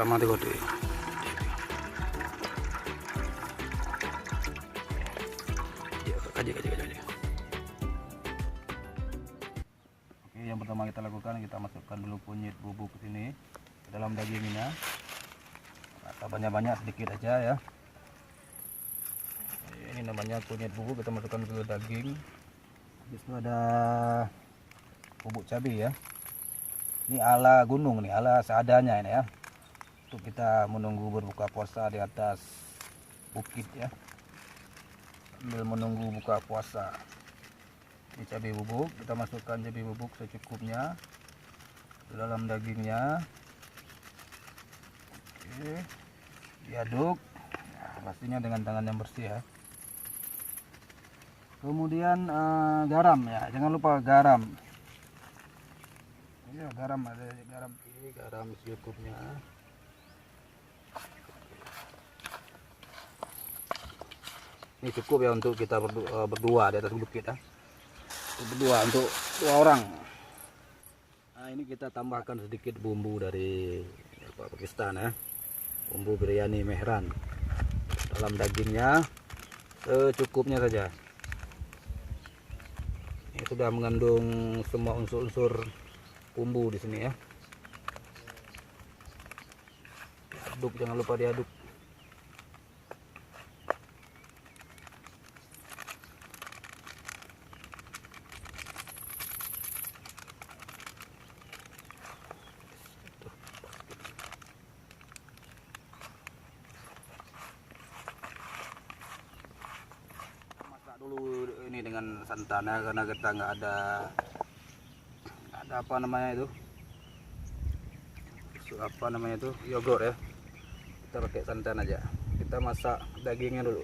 Pertama tengok deh. Kaji. Oke, yang pertama kita lakukan, kita masukkan dulu kunyit bubuk ke sini ke dalam dagingnya. Atau banyak-banyak, sedikit aja ya. Ini namanya kunyit bubuk, kita masukkan ke daging. Habis itu ada bubuk cabai ya. Ini ala gunung nih, ala seadanya ini ya. Untuk kita menunggu berbuka puasa di atas bukit ya. Sambil menunggu buka puasa. Ini cabai bubuk, kita masukkan cabai bubuk secukupnya ke dalam dagingnya. Oke, diaduk, nah, pastinya dengan tangan yang bersih ya. Kemudian garam ya, jangan lupa garam. Ya, garam ada garam ini, garam secukupnya. Ini cukup ya untuk kita berdua di atas bukit ya. Berdua untuk 2 orang. Nah, ini kita tambahkan sedikit bumbu dari Pakistan ya. Bumbu biryani mehran. Dalam dagingnya secukupnya saja. Ini sudah mengandung semua unsur-unsur bumbu di sini ya. Aduk, jangan lupa diaduk. Dulu ini dengan santan ya, karena kita nggak ada apa namanya itu yogurt ya, kita pakai santan aja. Kita masak dagingnya dulu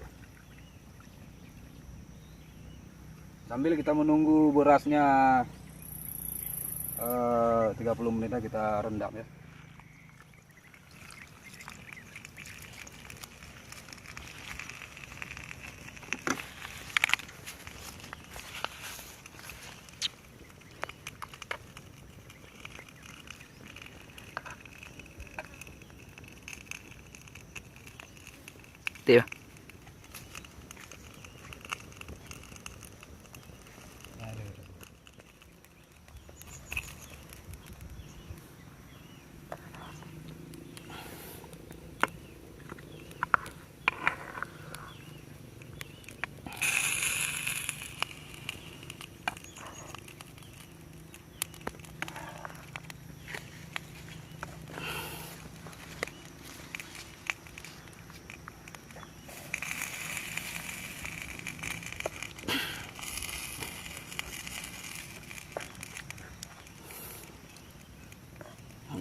sambil kita menunggu berasnya 30 menit kita rendam ya. Iya.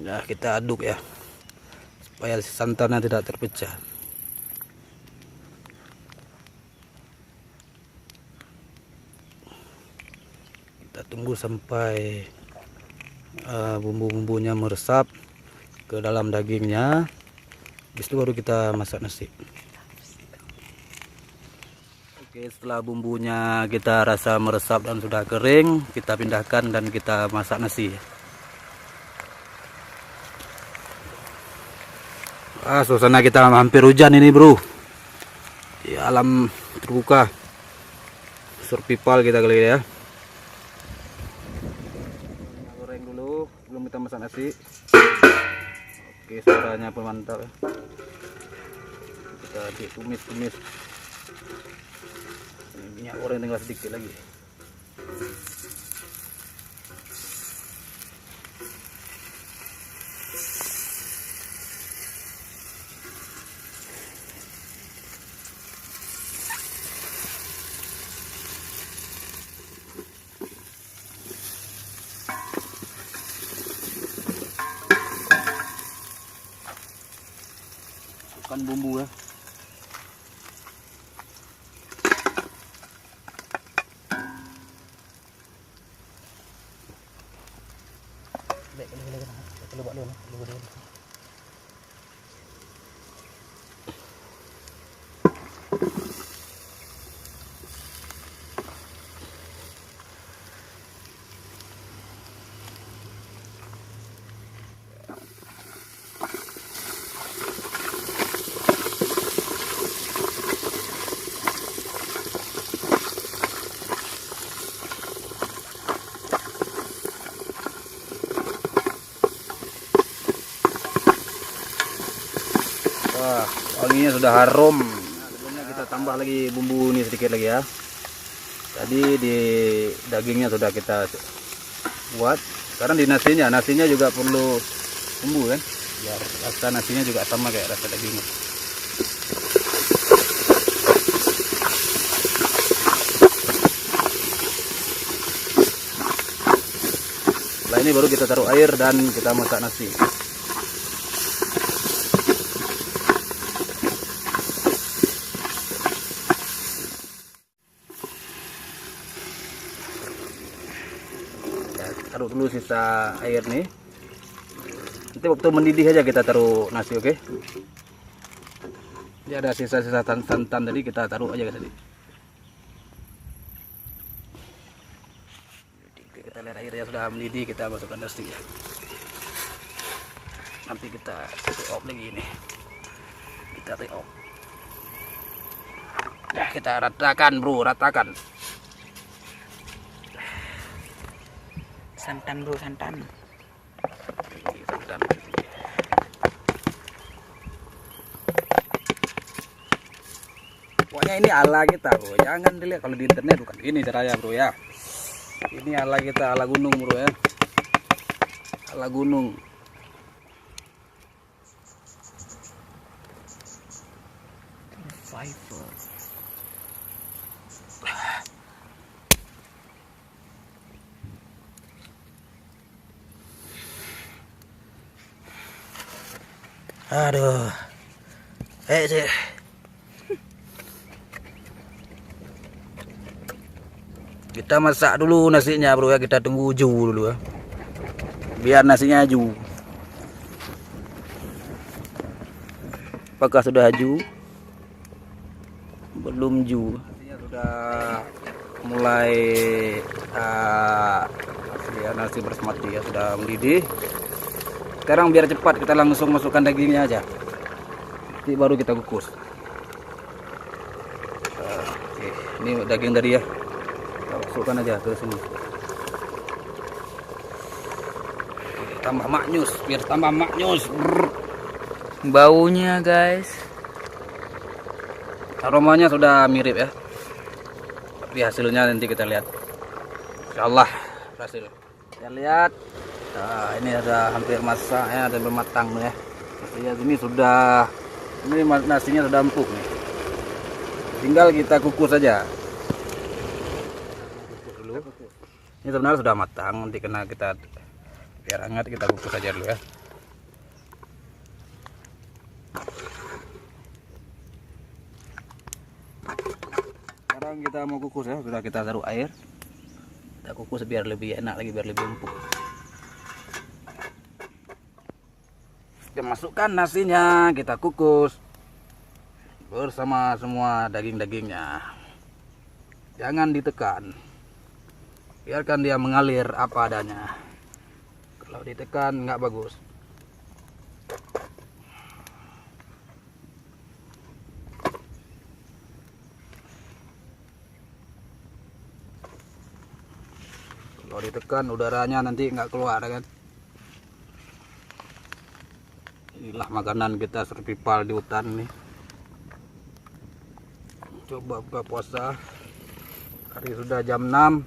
Nah, kita aduk ya supaya santannya tidak terpecah. Kita tunggu sampai bumbu-bumbunya meresap ke dalam dagingnya. Habis itu baru kita masak nasi. Oke, setelah bumbunya kita rasa meresap dan sudah kering, kita pindahkan dan kita masak nasi. Suasana kita hampir hujan ini bro, di alam terbuka, survival kita kali ya. Goreng dulu sebelum kita masak nasi. Oke, suaranya pun mantap ya. Kita tumis-tumis. Minyak goreng tinggal sedikit lagi. Masukkan bumbu ya. Wah, wanginya sudah harum. Nah, sebelumnya kita tambah lagi bumbu ini sedikit lagi ya. Tadi di dagingnya sudah kita buat. Sekarang di nasinya juga perlu bumbu kan, biar rasa nasinya juga sama kayak rasa dagingnya. Setelah ini baru kita taruh air dan kita masak nasi. Taruh dulu sisa air nih. Nanti waktu mendidih aja kita taruh nasi, oke? Jadi ada sisa-sisa santan tadi kita taruh aja tadi. Kita lihat airnya sudah mendidih, kita masukkan nasi ya. Nanti kita off lagi nih. Kita off. Nah, kita ratakan bro, ratakan. Santan bro, santan. Pokoknya ini ala kita bro, jangan dilihat kalau di internet bukan ini caranya bro ya. Ini ala kita, ala gunung bro ya, ala gunung. Fiber. Aduh, sih. Kita masak dulu nasinya bro ya, kita tunggu aju dulu ya, biar nasinya aju. Apakah sudah aju? Belum aju. Nasinya sudah mulai ya, nasi basmati ya sudah mendidih. Sekarang biar cepat kita langsung masukkan dagingnya aja. Nanti baru kita kukus. Oke, ini daging tadi ya. Kita masukkan aja ke sini. Tambah maknyus, biar tambah maknyus. Brrr. Baunya guys. Aromanya sudah mirip ya. Tapi hasilnya nanti kita lihat. Insyaallah hasil. Kita lihat. Nah, ini ada hampir masak ya, ada bermatang ya. Lihat ini sudah, ini nasinya sudah empuk nih. Tinggal kita kukus saja. Kukus dulu. Ini sebenarnya sudah matang, nanti kena kita biar hangat kita kukus saja dulu ya. Sekarang kita mau kukus ya, sudah kita taruh air. Kita kukus biar lebih enak lagi, biar lebih empuk. Kita masukkan nasinya, kita kukus bersama semua daging-dagingnya. Jangan ditekan, biarkan dia mengalir apa adanya. Kalau ditekan nggak bagus. Kalau ditekan udaranya nanti nggak keluar kan. Inilah makanan kita survival di hutan nih. Coba buka puasa. Hari sudah jam 6.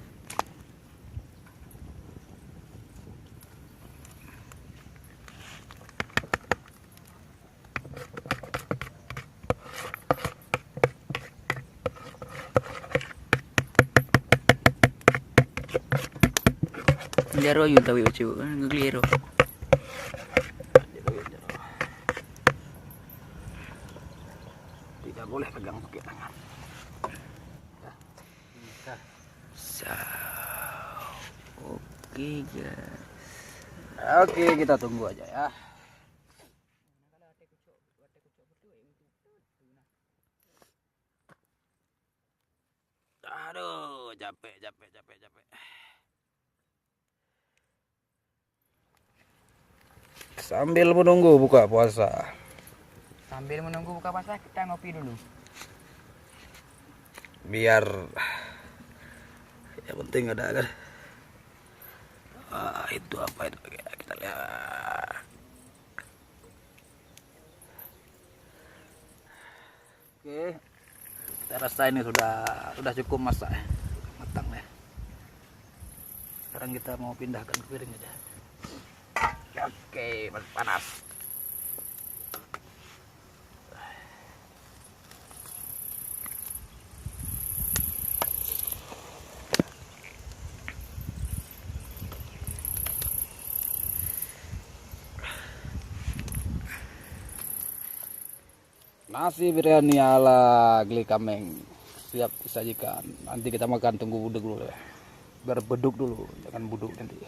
Jaro yun tawi ucu, ngegliro. Tidak boleh pegang pakai tangan. Oke guys. Oke, kita tunggu aja ya. Aduh, capek. Sambil menunggu buka puasa. Sambil menunggu buka puasa kita ngopi dulu. Biar yang penting ada kan. Itu apa itu? Kita lihat. Oke, kita rasa ini sudah cukup masak ya. Matang ya. Sekarang kita mau pindahkan ke piring aja. Oke, masih panas. Nasi biryani ala Gili Kameng siap disajikan. Nanti kita makan, tunggu budek dulu ya. Biar beduk dulu, jangan buduk nanti.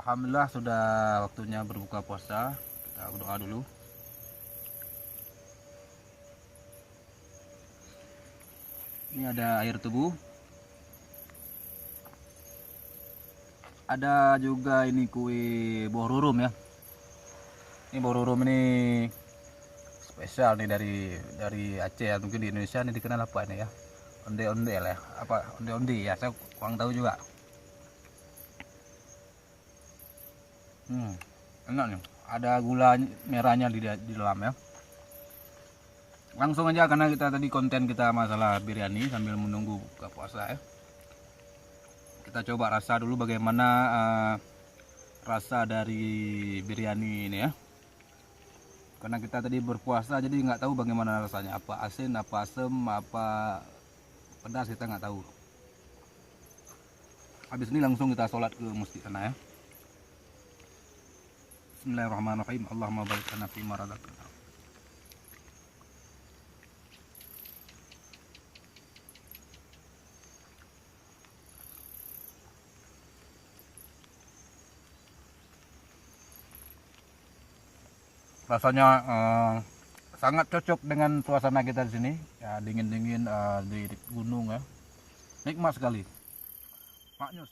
Alhamdulillah sudah waktunya berbuka puasa. Kita berdoa dulu. Ini ada air tebu. Ada juga ini kue borurum ya. Ini borurum ini spesial nih dari Aceh ya. Mungkin di Indonesia ini dikenal apa ini ya? Onde-onde lah ya. Apa onde-onde ya? Saya kurang tahu juga. Enak nih, ada gula merahnya di dalam ya. Langsung aja karena kita tadi konten kita masalah biryani sambil menunggu buka puasa ya. Kita coba rasa dulu bagaimana rasa dari biryani ini ya. Karena kita tadi berpuasa jadi nggak tahu bagaimana rasanya, apa asin, apa asam, apa pedas kita nggak tahu. Habis ini langsung kita sholat ke masjid sana ya. Bismillahirrahmanirrahim. Allahumma barik lana fi ma razaqtana. Rasanya sangat cocok dengan suasana kita di sini. Ya, dingin-dingin di gunung ya. Nikmat sekali. Maknyus.